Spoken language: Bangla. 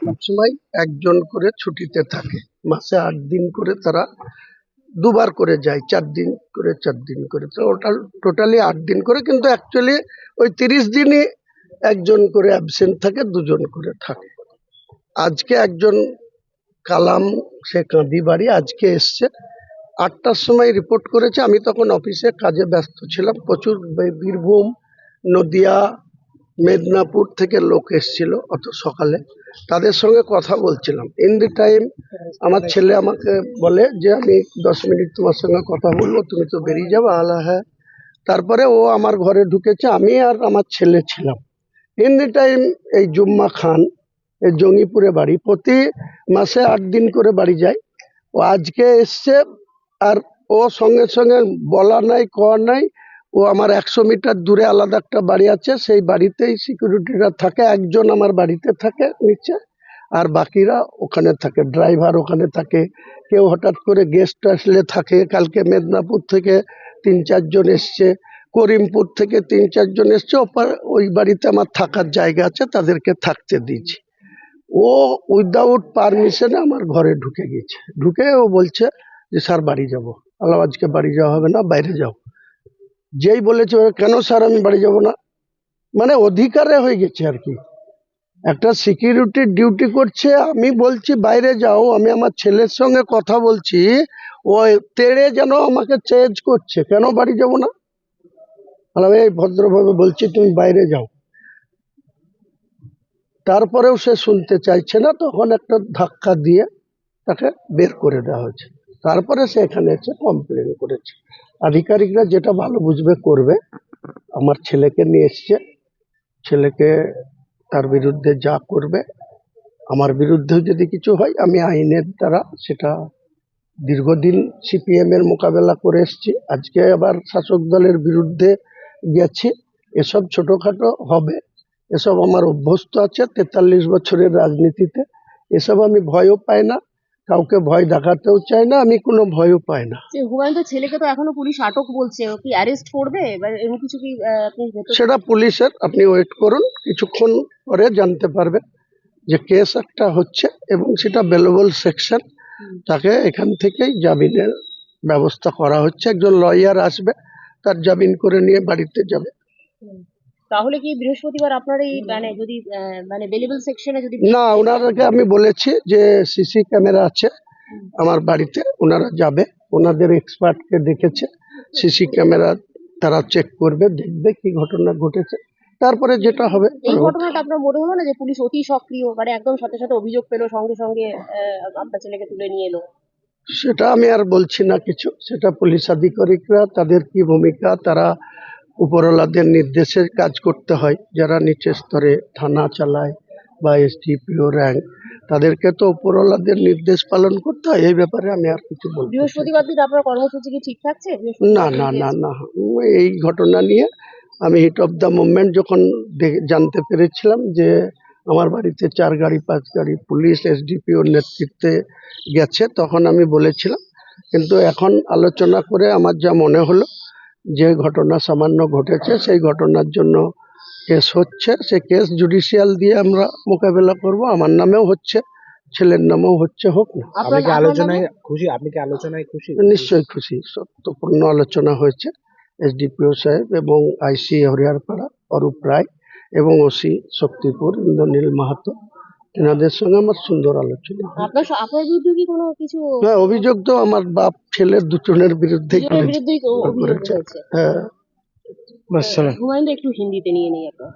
সবসময় একজন করে ছুটিতে থাকে, মাসে 8 দিন করে তারা দুবার করে যায়, 4 দিন করে 4 দিন করে, তো ওটা টোটালি 8 দিন করে, কিন্তু অ্যাকচুয়ালি ওই 30 দিনই একজন করে অ্যাবসেন্ট থাকে, দুজন করে থাকে। আজকে একজন কালাম, সে কাঁদি বাড়ি, আজকে এসছে 8টার সময় রিপোর্ট করেছে। আমি তখন অফিসে কাজে ব্যস্ত ছিলাম, প্রচুর বীরভূম, নদিয়া, মেদিনীপুর থেকে লোক এসেছিল অত সকালে, তাদের সঙ্গে কথা বলছিলাম। ইন দি টাইম আমার ছেলে আমাকে বলে যে আমি 10 মিনিট তোমার সঙ্গে কথা বলবো, তুমি তো বেরিয়ে যাবো। আলা হ্যাঁ। তারপরে ও আমার ঘরে ঢুকেছে, আমি আর আমার ছেলে ছিলাম। ইন দি টাইম এই জুম্মা খান, এই জঙ্গিপুরে বাড়ি, প্রতি মাসে 8 দিন করে বাড়ি যায়। ও আজকে এসছে, আর ও সঙ্গে সঙ্গে বলা নাই কওয়া নাই, ও আমার 100 মিটার দূরে আলাদা একটা বাড়ি আছে, সেই বাড়িতেই সিকিউরিটিরা থাকে। একজন আমার বাড়িতে থাকে নিচে, আর বাকিরা ওখানে থাকে, ড্রাইভার ওখানে থাকে, কেউ হঠাৎ করে গেস্ট আসলে থাকে। কালকে মেদিনীপুর থেকে 3-4 জন এসছে, করিমপুর থেকে 3-4 জন এসছে। ওই বাড়িতে আমার থাকার জায়গা আছে, তাদেরকে থাকতে দিয়েছি। ও উইদাউট পারমিশনে আমার ঘরে ঢুকে গেছে। ঢুকে ও বলছে যে স্যার বাড়ি যাবো। আল্লাহ, আজকে বাড়ি যাওয়া হবে না, বাইরে যাও। যেই বলেছে, কেন স্যার আমি বাড়ি যাব না, মানে অধিকারে হয়ে গেছে আর কি। একটা সিকিউরিটির ডিউটি করছে, আমি বলছি বাইরে যাও, আমি আমার ছেলের সঙ্গে কথা বলছি, ও তেড়ে যেন আমাকে চেঞ্জ করছে, কেন বাড়ি যাব না। আমি এই ভদ্রভাবে বলছি তুমি বাইরে যাও। তারপরেও সে শুনতে চাইছে না, তখন একটা ধাক্কা দিয়ে তাকে বের করে দেওয়া হয়েছে। তারপরে সে এখানে এসে কমপ্লেন করেছে। আধিকারিকরা যেটা ভালো বুঝবে করবে। আমার ছেলেকে নিয়ে এসছে, ছেলেকে তার বিরুদ্ধে যা করবে, আমার বিরুদ্ধেও যদি কিছু হয়, আমি আইনের দ্বারা সেটা, দীর্ঘদিন সিপিএম এর মোকাবেলা করে এসছি, আজকে আবার শাসক দলের বিরুদ্ধে গেছি। এসব ছোটখাটো হবে, এসব আমার অভ্যস্ত আছে 43 বছরের রাজনীতিতে। এসব আমি ভয়ও পাই না, কাউকে ভয় দেখাতেও চাই না, আমি কোনো ভয়ও পাই না। হুমায়ুনের ছেলেকে তো এখনো পুলিশ আটক বলছে, ও কি অ্যারেস্ট করবে বা এরকম কিছু কি আপনি সেটা পুলিশের, আপনি ওয়েট করুন, কিছুক্ষণ পরে জানতে পারবেন যে কেস একটা হচ্ছে এবং সেটা বেলেবল সেকশন। তাকে এখান থেকেই জামিনের ব্যবস্থা করা হচ্ছে। একজন লয়ার আসবে, তার জামিন করে নিয়ে বাড়িতে যাবে। তাহলে কি বৃহস্পতিবার আপনার এই মানে যদি মানে বেলেবল সেকশনে যদি না, ওনাদেরকে আমি বলেছি যে সিসি ক্যামেরা আছে আমার বাড়িতে, ওনারা যাবে, ওনাদের এক্সপার্টকে ডেকেছে, সিসি ক্যামেরা তারা চেক করবে, দেখবে কি ঘটনা ঘটেছে, তারপরে যেটা হবে। এই ঘটনাটা আপনার মনে হলো না যে পুলিশ অতি সক্রিয়, মানে একদম সাথে সাথে অভিযোগ পেলো, সঙ্গে সঙ্গে আপনার ছেলেকে তুলে নিয়ে এলো? সেটা আমি আর বলছি না কিছু, সেটা পুলিশ আধিকারিকরা, তাদের কি ভূমিকা, তারা উপরওয়ালাদের নির্দেশে কাজ করতে হয়। যারা নিচের স্তরে থানা চালায় বা এসডিপিও র্যাঙ্ক, তাদেরকে তো উপরওয়ালাদের নির্দেশ পালন করতে হয়। এই ব্যাপারে আমি আর কিছু বলবো। বৃহস্পতিবার দিন আপনার কর্মসূচি কি ঠিক থাকছে? না না না না, এই ঘটনা নিয়ে আমি হিট অফ দ্য মুভমেন্ট যখন জানতে পেরেছিলাম যে আমার বাড়িতে 4 গাড়ি 5 গাড়ি পুলিশ এসডিপিওর নেতৃত্বে গেছে, তখন আমি বলেছিলাম। কিন্তু এখন আলোচনা করে আমার যা মনে হলো যে ঘটনা সামান্য ঘটেছে, সেই ঘটনার জন্য কেস হচ্ছে, সে কেস জুডিশিয়াল দিয়ে আমরা মোকাবেলা করব। আমার নামেও হচ্ছে, ছেলের নামেও হচ্ছে, হোক না। আপনি কি আলোচনায় খুশি? আপনি কি আলোচনায় খুশি? নিশ্চয়ই খুশি, সত্যপূর্ণ আলোচনা হয়েছে। এসডিপিও সাহেব এবং আইসি হরিয়ারপাড়া অরূপ রায় এবং ওসি শক্তিপুর ইন্দ্রনীল মাহাতো, এনাদের সঙ্গে আমার সুন্দর আলোচনা। আপনার বিরুদ্ধে কি কোনো কিছু? হ্যাঁ, অভিযোগ তো আমার বাপ ছেলের দুজনের বিরুদ্ধেই করেছে। অভিযোগ হয়েছে। হ্যাঁ। হুমায়ুন একটু হিন্দিতে নিয়ে নিই আপনার।